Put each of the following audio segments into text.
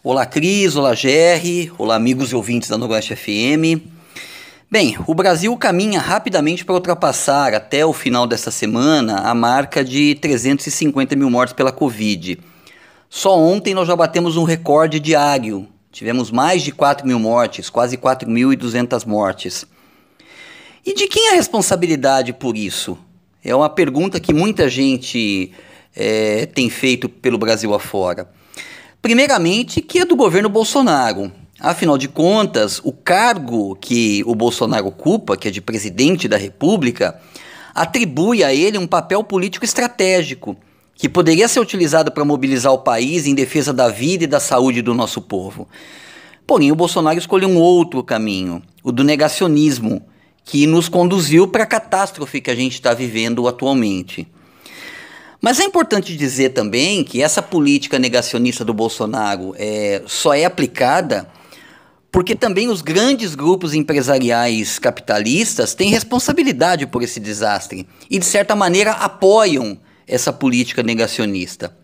Olá Cris, olá GR, olá amigos e ouvintes da Noroeste FM. Bem, o Brasil caminha rapidamente para ultrapassar até o final desta semana a marca de 350 mil mortes pela Covid. Só ontem nós já batemos um recorde diário, tivemos mais de 4 mil mortes, quase 4.200 mortes. E de quem é a responsabilidade por isso? É uma pergunta que muita gente tem feito pelo Brasil afora. Primeiramente, que é do governo Bolsonaro. Afinal de contas, o cargo que o Bolsonaro ocupa, que é de presidente da República, atribui a ele um papel político estratégico, que poderia ser utilizado para mobilizar o país em defesa da vida e da saúde do nosso povo. Porém, o Bolsonaro escolheu um outro caminho, o do negacionismo, que nos conduziu para a catástrofe que a gente está vivendo atualmente. Mas é importante dizer também que essa política negacionista do Bolsonaro só é aplicada porque também os grandes grupos empresariais capitalistas têm responsabilidade por esse desastre e, de certa maneira, apoiam essa política negacionista.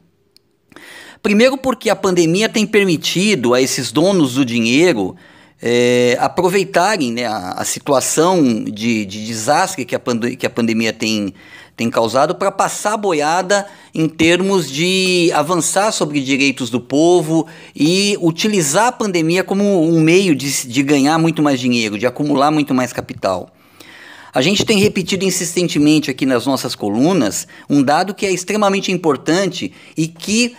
Primeiro porque a pandemia tem permitido a esses donos do dinheiro aproveitarem, né, a situação de desastre que a pandemia tem causado para passar a boiada em termos de avançar sobre direitos do povo e utilizar a pandemia como um meio de ganhar muito mais dinheiro, de acumular muito mais capital. A gente tem repetido insistentemente aqui nas nossas colunas um dado que é extremamente importante e que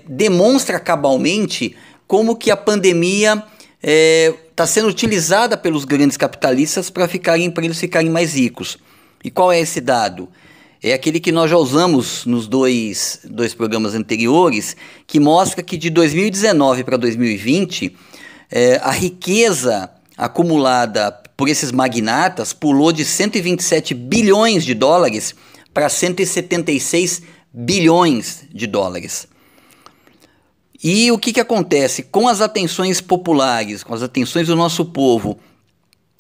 demonstra cabalmente como que a pandemia está sendo utilizada pelos grandes capitalistas para eles ficarem mais ricos. E qual é esse dado? É aquele que nós já usamos nos dois programas anteriores, que mostra que de 2019 para 2020, a riqueza acumulada por esses magnatas pulou de 127 bilhões de dólares para 176 bilhões de dólares. E o que acontece? Com as atenções populares, com as atenções do nosso povo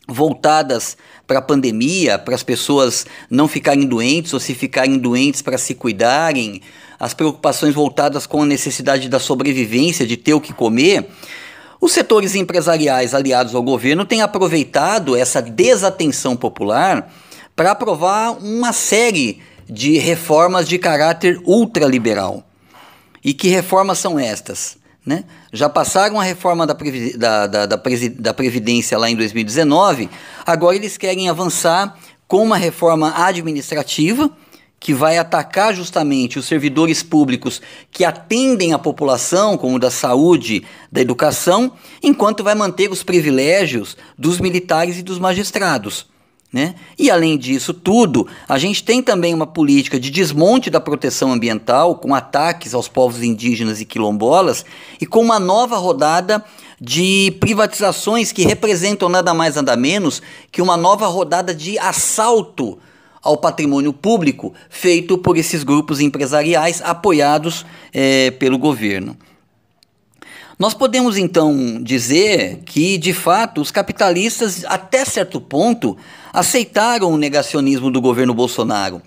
voltadas para a pandemia, para as pessoas não ficarem doentes ou se ficarem doentes para se cuidarem, as preocupações voltadas com a necessidade da sobrevivência, de ter o que comer, os setores empresariais aliados ao governo têm aproveitado essa desatenção popular para aprovar uma série de reformas de caráter ultraliberal. E que reformas são estas? Né? Já passaram a reforma da Previdência lá em 2019, agora eles querem avançar com uma reforma administrativa que vai atacar justamente os servidores públicos que atendem a população, como da saúde, da educação, enquanto vai manter os privilégios dos militares e dos magistrados. Né? E além disso tudo, a gente tem também uma política de desmonte da proteção ambiental, com ataques aos povos indígenas e quilombolas, e com uma nova rodada de privatizações que representam nada mais nada menos que uma nova rodada de assalto ao patrimônio público feito por esses grupos empresariais apoiados pelo governo. Nós podemos então dizer que, de fato, os capitalistas, até certo ponto, aceitaram o negacionismo do governo Bolsonaro.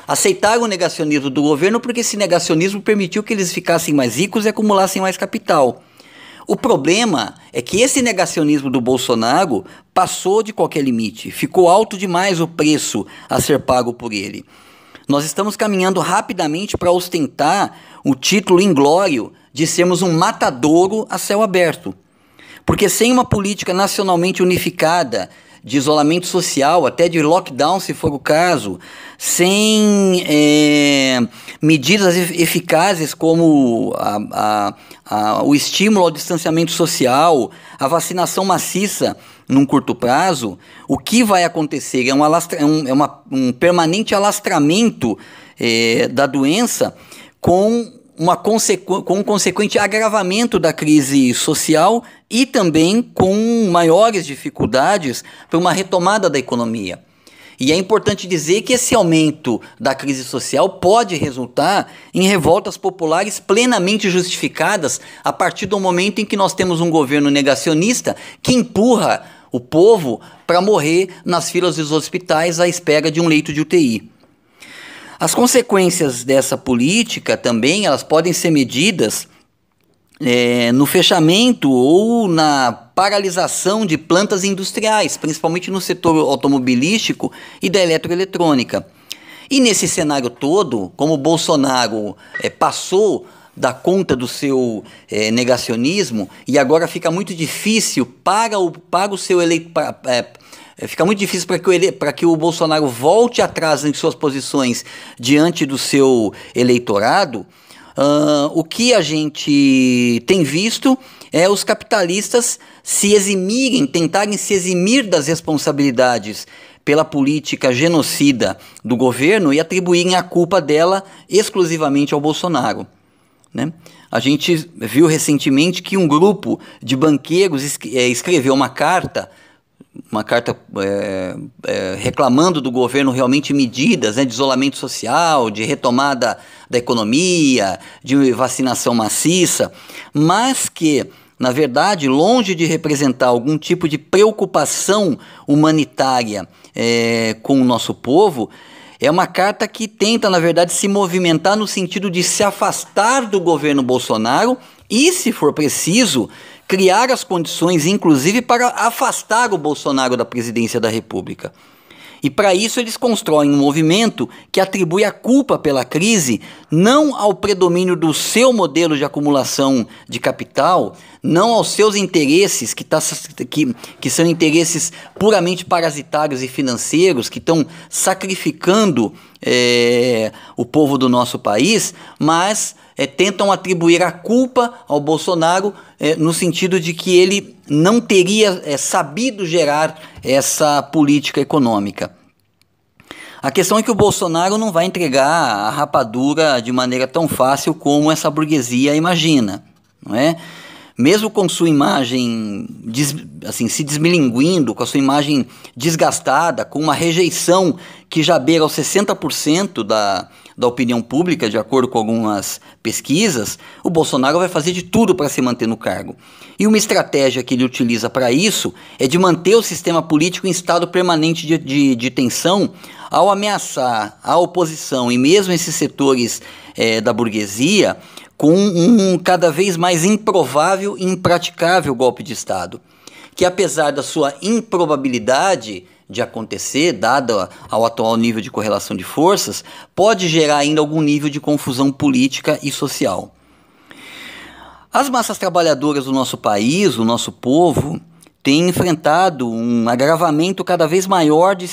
Aceitaram o negacionismo do governo porque esse negacionismo permitiu que eles ficassem mais ricos e acumulassem mais capital. O problema é que esse negacionismo do Bolsonaro passou de qualquer limite, ficou alto demais o preço a ser pago por ele. Nós estamos caminhando rapidamente para ostentar o título inglório de sermos um matadouro a céu aberto. Porque sem uma política nacionalmente unificada de isolamento social, até de lockdown se for o caso, sem medidas eficazes como o estímulo ao distanciamento social, a vacinação maciça num curto prazo, o que vai acontecer é um permanente alastramento da doença com um consequente agravamento da crise social e também com maiores dificuldades para uma retomada da economia. E é importante dizer que esse aumento da crise social pode resultar em revoltas populares plenamente justificadas a partir do momento em que nós temos um governo negacionista que empurra o povo para morrer nas filas dos hospitais à espera de um leito de UTI. As consequências dessa política também elas podem ser medidas no fechamento ou na paralisação de plantas industriais, principalmente no setor automobilístico e da eletroeletrônica. E nesse cenário todo, como o Bolsonaro passou da conta do seu negacionismo e agora fica muito difícil para o seu eleitor, fica muito difícil para que o Bolsonaro volte atrás em suas posições diante do seu eleitorado. O que a gente tem visto é os capitalistas tentarem se eximir das responsabilidades pela política genocida do governo e atribuírem a culpa dela exclusivamente ao Bolsonaro, né? A gente viu recentemente que um grupo de banqueiros escreveu uma carta reclamando do governo realmente medidas, né, de isolamento social, de retomada da economia, de vacinação maciça, mas que, na verdade, longe de representar algum tipo de preocupação humanitária com o nosso povo, é uma carta que tenta, na verdade, se movimentar no sentido de se afastar do governo Bolsonaro e, se for preciso, criar as condições, inclusive, para afastar o Bolsonaro da presidência da República. E para isso eles constroem um movimento que atribui a culpa pela crise não ao predomínio do seu modelo de acumulação de capital, não aos seus interesses, que são interesses puramente parasitários e financeiros, que estão sacrificando o povo do nosso país, mas tentam atribuir a culpa ao Bolsonaro no sentido de que ele não teria sabido gerar essa política econômica. A questão é que o Bolsonaro não vai entregar a rapadura de maneira tão fácil como essa burguesia imagina, não é? Mesmo com sua imagem se desmilinguindo, com a sua imagem desgastada, com uma rejeição que já beira aos 60% da opinião pública, de acordo com algumas pesquisas, o Bolsonaro vai fazer de tudo para se manter no cargo. E uma estratégia que ele utiliza para isso é de manter o sistema político em estado permanente de tensão, ao ameaçar a oposição e mesmo esses setores da burguesia com um cada vez mais improvável e impraticável golpe de Estado, que apesar da sua improbabilidade de acontecer, dado ao atual nível de correlação de forças, pode gerar ainda algum nível de confusão política e social. As massas trabalhadoras do nosso país, o nosso povo, têm enfrentado um agravamento cada vez maior de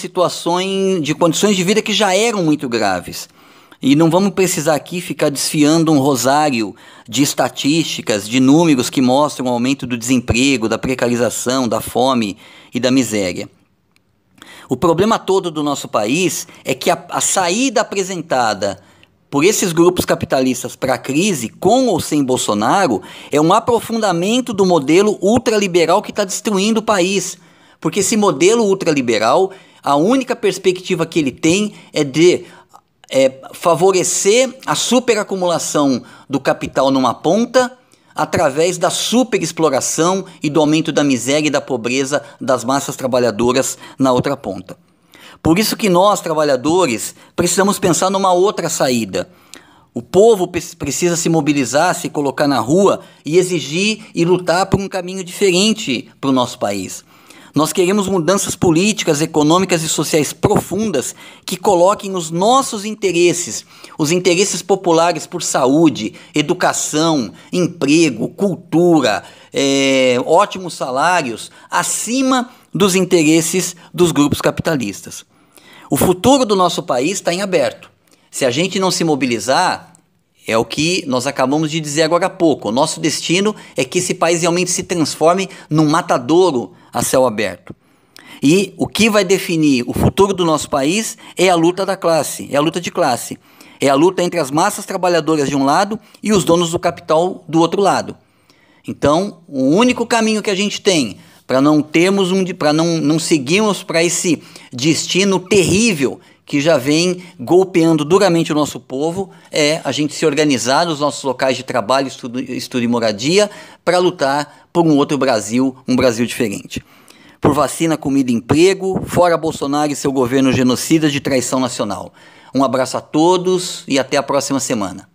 condições de vida que já eram muito graves. E não vamos precisar aqui ficar desfiando um rosário de estatísticas, de números que mostram o aumento do desemprego, da precarização, da fome e da miséria. O problema todo do nosso país é que a saída apresentada por esses grupos capitalistas para a crise, com ou sem Bolsonaro, é um aprofundamento do modelo ultraliberal que está destruindo o país. Porque esse modelo ultraliberal, a única perspectiva que ele tem é de favorecer a superacumulação do capital numa ponta através da superexploração e do aumento da miséria e da pobreza das massas trabalhadoras na outra ponta. Por isso que nós, trabalhadores, precisamos pensar numa outra saída. O povo precisa se mobilizar, se colocar na rua e exigir e lutar por um caminho diferente para o nosso país. Nós queremos mudanças políticas, econômicas e sociais profundas que coloquem os nossos interesses, os interesses populares por saúde, educação, emprego, cultura, ótimos salários, acima dos interesses dos grupos capitalistas. O futuro do nosso país está em aberto. Se a gente não se mobilizar, é o que nós acabamos de dizer agora há pouco. O nosso destino é que esse país realmente se transforme num matadouro a céu aberto. E o que vai definir o futuro do nosso país é a luta da classe, é a luta de classe. É a luta entre as massas trabalhadoras de um lado e os donos do capital do outro lado. Então, o único caminho que a gente tem para não seguirmos para esse destino terrível que já vem golpeando duramente o nosso povo, é a gente se organizar nos nossos locais de trabalho, estudo e moradia, para lutar por um outro Brasil, um Brasil diferente. Por vacina, comida e emprego, fora Bolsonaro e seu governo genocida de traição nacional. Um abraço a todos e até a próxima semana.